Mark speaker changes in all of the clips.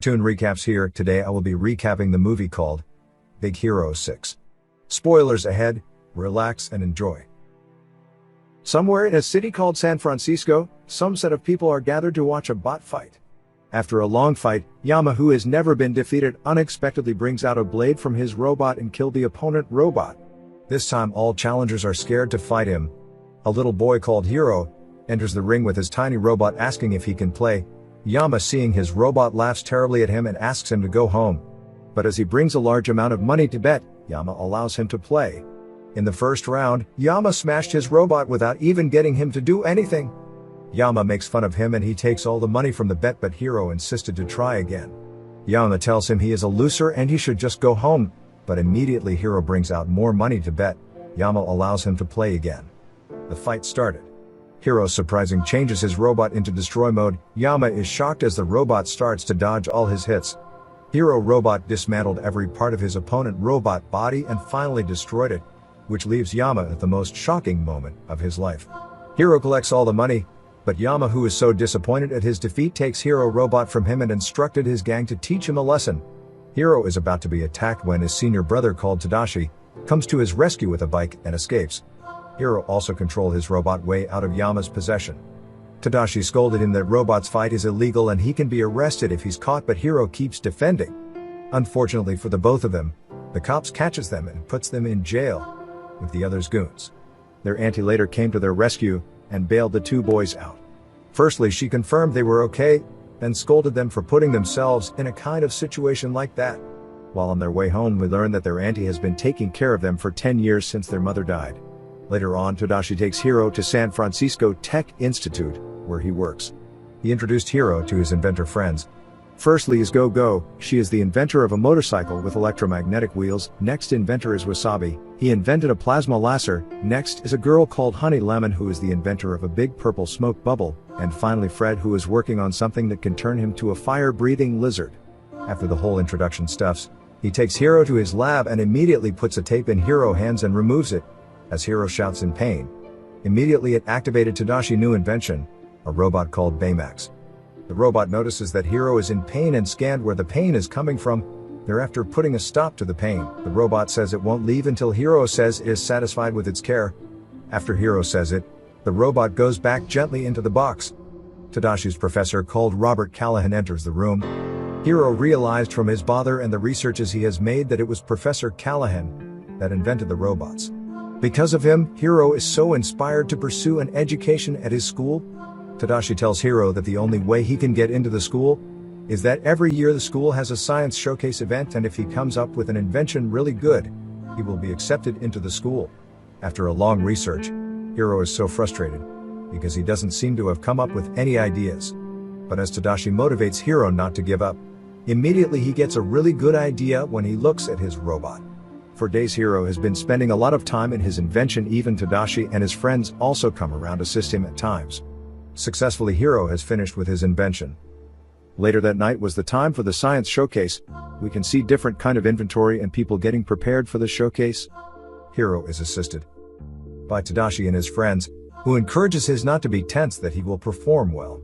Speaker 1: Toon recaps here. Today I will be recapping the movie called Big Hero 6. Spoilers ahead, relax and enjoy. Somewhere in a city called San Francisco, some set of people are gathered to watch a bot fight. After a long fight, Yama, who has never been defeated, unexpectedly brings out a blade from his robot and kills the opponent robot. This time all challengers are scared to fight him. A little boy called Hiro enters the ring with his tiny robot asking if he can play. Yama, seeing his robot, laughs terribly at him and asks him to go home. But as he brings a large amount of money to bet, Yama allows him to play. In the first round, Yama smashed his robot without even getting him to do anything. Yama makes fun of him and he takes all the money from the bet, but Hiro insisted to try again. Yama tells him he is a loser and he should just go home, but immediately Hiro brings out more money to bet. Yama allows him to play again. The fight started. Hiro surprisingly changes his robot into destroy mode. Yama is shocked as the robot starts to dodge all his hits. Hiro robot dismantled every part of his opponent robot body and finally destroyed it, which leaves Yama at the most shocking moment of his life. Hiro collects all the money, but Yama, who is so disappointed at his defeat, takes Hiro robot from him and instructed his gang to teach him a lesson. Hiro is about to be attacked when his senior brother called Tadashi comes to his rescue with a bike and escapes. Hiro also controls his robot way out of Yama's possession. Tadashi scolded him that robots fight is illegal and he can be arrested if he's caught, but Hiro keeps defending. Unfortunately for the both of them, the cops catches them and puts them in jail with the other's goons. Their auntie later came to their rescue and bailed the two boys out. Firstly, she confirmed they were okay, then scolded them for putting themselves in a kind of situation like that. While on their way home, we learn that their auntie has been taking care of them for 10 years since their mother died. Later on, Tadashi takes Hiro to San Francisco Tech Institute, where he works. He introduced Hiro to his inventor friends. Firstly is Go-Go. She is the inventor of a motorcycle with electromagnetic wheels. Next inventor is Wasabi. He invented a plasma laser. Next is a girl called Honey Lemon, who is the inventor of a big purple smoke bubble. And finally Fred, who is working on something that can turn him to a fire-breathing lizard. After the whole introduction stuffs, he takes Hiro to his lab and immediately puts a tape in Hiro's hands and removes it. As Hiro shouts in pain, immediately it activated Tadashi's new invention, a robot called Baymax. The robot notices that Hiro is in pain and scanned where the pain is coming from, thereafter putting a stop to the pain. The robot says it won't leave until Hiro says it is satisfied with its care. After Hiro says it, the robot goes back gently into the box. Tadashi's professor called Robert Callahan enters the room. Hiro realized from his bother and the researches he has made that it was Professor Callahan that invented the robots. Because of him, Hiro is so inspired to pursue an education at his school. Tadashi tells Hiro that the only way he can get into the school is that every year the school has a science showcase event, and if he comes up with an invention really good, he will be accepted into the school. After a long research, Hiro is so frustrated because he doesn't seem to have come up with any ideas. But as Tadashi motivates Hiro not to give up, immediately he gets a really good idea when he looks at his robot. For days Hiro has been spending a lot of time in his invention. Even Tadashi and his friends also come around to assist him at times. Successfully, Hiro has finished with his invention. Later that night was the time for the science showcase. We can see different kind of inventory and people getting prepared for the showcase. Hiro is assisted by Tadashi and his friends, who encourages his not to be tense, that he will perform well.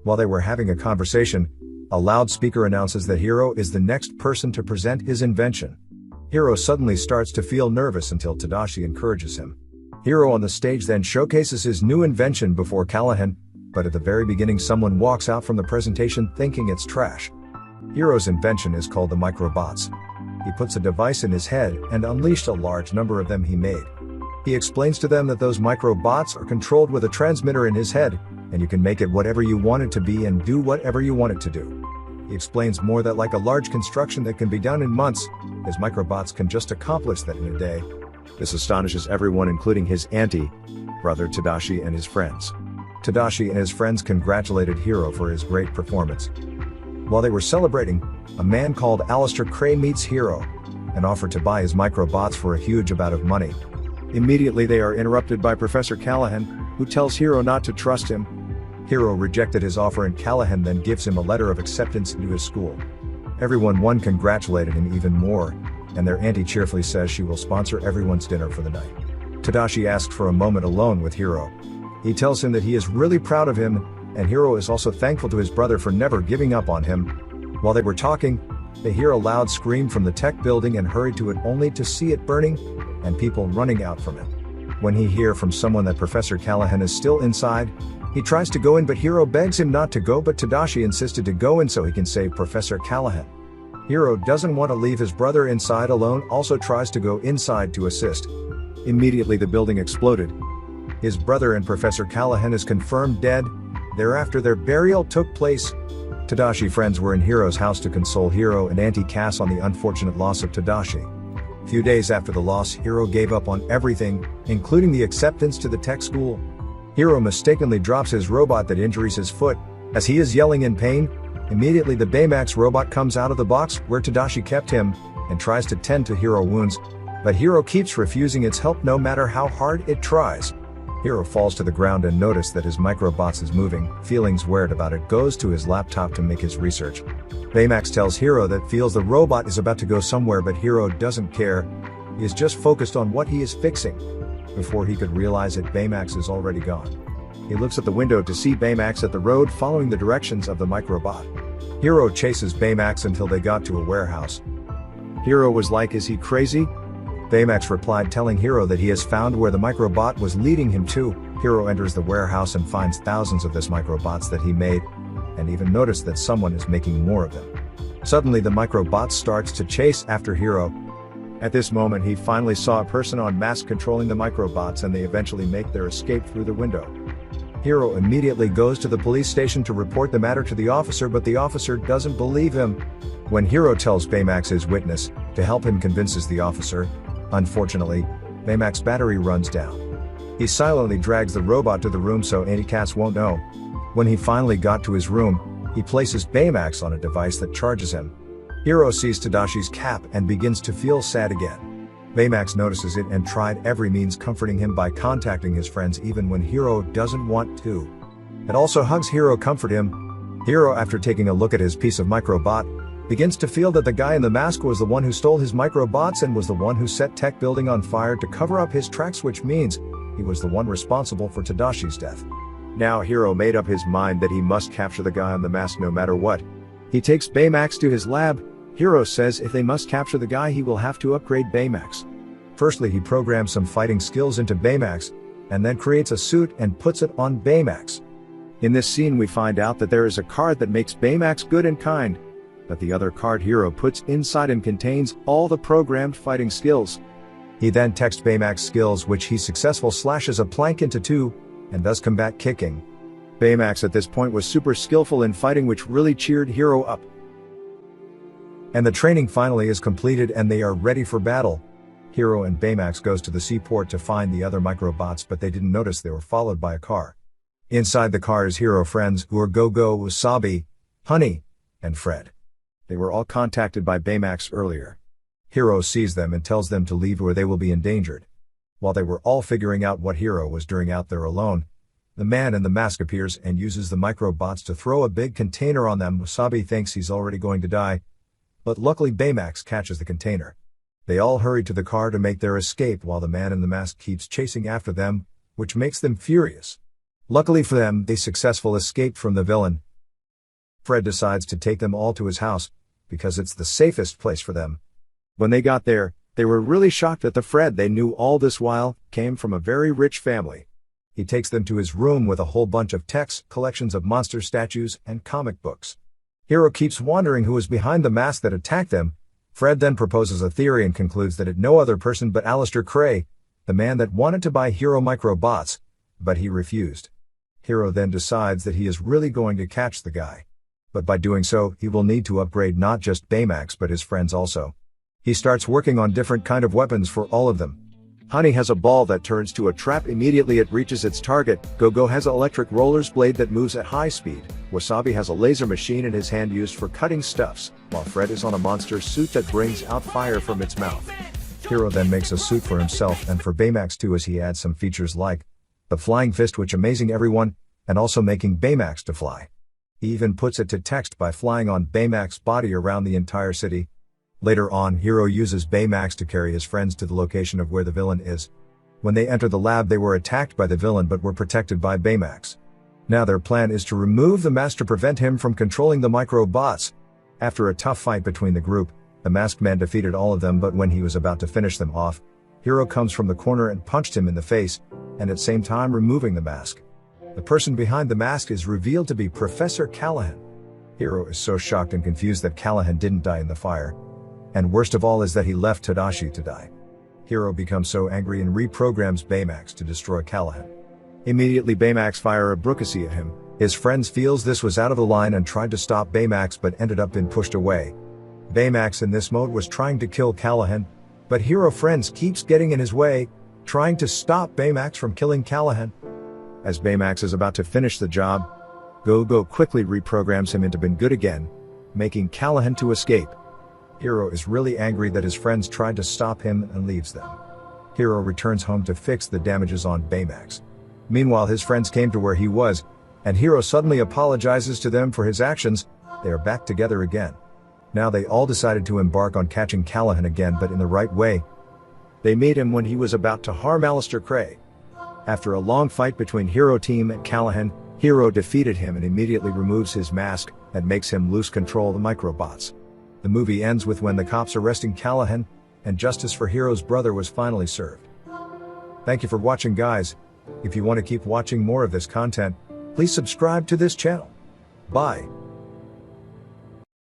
Speaker 1: While they were having a conversation, a loudspeaker announces that Hiro is the next person to present his invention. Hiro suddenly starts to feel nervous until Tadashi encourages him. Hiro on the stage then showcases his new invention before Callahan, but at the very beginning someone walks out from the presentation thinking it's trash. Hiro's invention is called the microbots. He puts a device in his head and unleashed a large number of them he made. He explains to them that those microbots are controlled with a transmitter in his head, and you can make it whatever you want it to be and do whatever you want it to do. He explains more that like a large construction that can be done in months, his microbots can just accomplish that in a day. This astonishes everyone, including his auntie, brother Tadashi and his friends. Tadashi and his friends congratulated Hiro for his great performance. While they were celebrating, a man called Alistair Cray meets Hiro and offered to buy his microbots for a huge amount of money. Immediately they are interrupted by Professor Callahan, who tells Hiro not to trust him. Hiro rejected his offer and Callahan then gives him a letter of acceptance into his school. Everyone congratulated him even more, and their auntie cheerfully says she will sponsor everyone's dinner for the night. Tadashi asks for a moment alone with Hiro. He tells him that he is really proud of him, and Hiro is also thankful to his brother for never giving up on him. While they were talking, they hear a loud scream from the tech building and hurry to it only to see it burning, and people running out from it. When he hears from someone that Professor Callahan is still inside, he tries to go in but Hiro begs him not to go, but Tadashi insisted to go in so he can save Professor Callahan. Hiro doesn't want to leave his brother inside alone, also tries to go inside to assist. Immediately the building exploded. His brother and Professor Callahan is confirmed dead. Thereafter their burial took place. Tadashi friends were in Hiro's house to console Hiro and Auntie Cass on the unfortunate loss of Tadashi. Few days after the loss, Hiro gave up on everything, including the acceptance to the tech school. Hiro mistakenly drops his robot that injures his foot. As he is yelling in pain, immediately the Baymax robot comes out of the box where Tadashi kept him and tries to tend to Hiro wounds, but Hiro keeps refusing its help no matter how hard it tries. Hiro falls to the ground and notices that his microbots is moving. Feelings weird about it, goes to his laptop to make his research. Baymax tells Hiro that feels the robot is about to go somewhere, but Hiro doesn't care. He is just focused on what he is fixing. Before he could realize it, Baymax is already gone. He looks at the window to see Baymax at the road following the directions of the microbot. Hiro chases Baymax until they got to a warehouse. Hiro was like, "Is he crazy?" Baymax replied, telling Hiro that he has found where the microbot was leading him to. Hiro enters the warehouse and finds thousands of this microbots that he made, and even noticed that someone is making more of them. Suddenly the microbot starts to chase after Hiro. At this moment he finally saw a person on mask controlling the microbots, and they eventually make their escape through the window. Hiro immediately goes to the police station to report the matter to the officer, but the officer doesn't believe him. When Hiro tells Baymax his witness to help him, convinces the officer. Unfortunately, Baymax's battery runs down. He silently drags the robot to the room so Auntie Cass won't know. When he finally got to his room, he places Baymax on a device that charges him. Hiro sees Tadashi's cap and begins to feel sad again. Baymax notices it and tried every means comforting him by contacting his friends even when Hiro doesn't want to. It also hugs Hiro, comfort him. Hiro, after taking a look at his piece of microbot, begins to feel that the guy in the mask was the one who stole his microbots and was the one who set tech building on fire to cover up his tracks, which means he was the one responsible for Tadashi's death. Now Hiro made up his mind that he must capture the guy on the mask no matter what. He takes Baymax to his lab. Hiro says if they must capture the guy, he will have to upgrade Baymax. Firstly, he programs some fighting skills into Baymax, and then creates a suit and puts it on Baymax. In this scene we find out that there is a card that makes Baymax good and kind, but the other card Hiro puts inside and contains all the programmed fighting skills. He then texts Baymax skills, which he successfully slashes a plank into two, and does combat kicking. Baymax at this point was super skillful in fighting, which really cheered Hiro up. And the training finally is completed and they are ready for battle. Hiro and Baymax goes to the seaport to find the other microbots, but they didn't notice they were followed by a car. Inside the car is Hiro friends, who are Go-Go, Wasabi, Honey, and Fred. They were all contacted by Baymax earlier. Hiro sees them and tells them to leave or they will be endangered. While they were all figuring out what Hiro was doing out there alone, the man in the mask appears and uses the microbots to throw a big container on them. Wasabi thinks he's already going to die, but luckily Baymax catches the container. They all hurry to the car to make their escape while the man in the mask keeps chasing after them, which makes them furious. Luckily for them, they successfully escape from the villain. Fred decides to take them all to his house, because it's the safest place for them. When they got there, they were really shocked that the Fred they knew all this while came from a very rich family. He takes them to his room with a whole bunch of texts, collections of monster statues, and comic books. Hiro keeps wondering who is behind the mask that attacked them. Fred then proposes a theory and concludes that it no other person but Aleister Cray, the man that wanted to buy Hiro microbots, but he refused. Hiro then decides that he is really going to catch the guy. But by doing so, he will need to upgrade not just Baymax but his friends also. He starts working on different kind of weapons for all of them. Honey has a ball that turns to a trap immediately it reaches its target. Go-Go has an electric rollers blade that moves at high speed. Wasabi has a laser machine in his hand used for cutting stuffs, while Fred is on a monster suit that brings out fire from its mouth. Hiro then makes a suit for himself and for Baymax too, as he adds some features like the flying fist, which amazing everyone, and also making Baymax to fly. He even puts it to text by flying on Baymax's body around the entire city. Later on, Hiro uses Baymax to carry his friends to the location of where the villain is. When they enter the lab, they were attacked by the villain but were protected by Baymax. Now their plan is to remove the mask to prevent him from controlling the microbots. After a tough fight between the group, the masked man defeated all of them, but when he was about to finish them off, Hiro comes from the corner and punched him in the face, and at the same time removing the mask. The person behind the mask is revealed to be Professor Callahan. Hiro is so shocked and confused that Callahan didn't die in the fire. And worst of all is that he left Tadashi to die. Hiro becomes so angry and reprograms Baymax to destroy Callahan. Immediately Baymax fire a Brookasy at him. His friends feels this was out of the line and tried to stop Baymax but ended up being pushed away. Baymax in this mode was trying to kill Callahan, but Hiro friends keeps getting in his way, trying to stop Baymax from killing Callahan. As Baymax is about to finish the job, Go quickly reprograms him into being good again, making Callahan to escape. Hiro is really angry that his friends tried to stop him and leaves them. Hiro returns home to fix the damages on Baymax. Meanwhile, his friends came to where he was, and Hiro suddenly apologizes to them for his actions. They are back together again. Now they all decided to embark on catching Callahan again, but in the right way. They meet him when he was about to harm Alistair Cray. After a long fight between Hiro team and Callahan, Hiro defeated him and immediately removes his mask and makes him lose control of the microbots. The movie ends with when the cops arresting Callahan, and justice for Hiro's brother was finally served. Thank you for watching, guys. If you want to keep watching more of this content, please subscribe to this channel. Bye.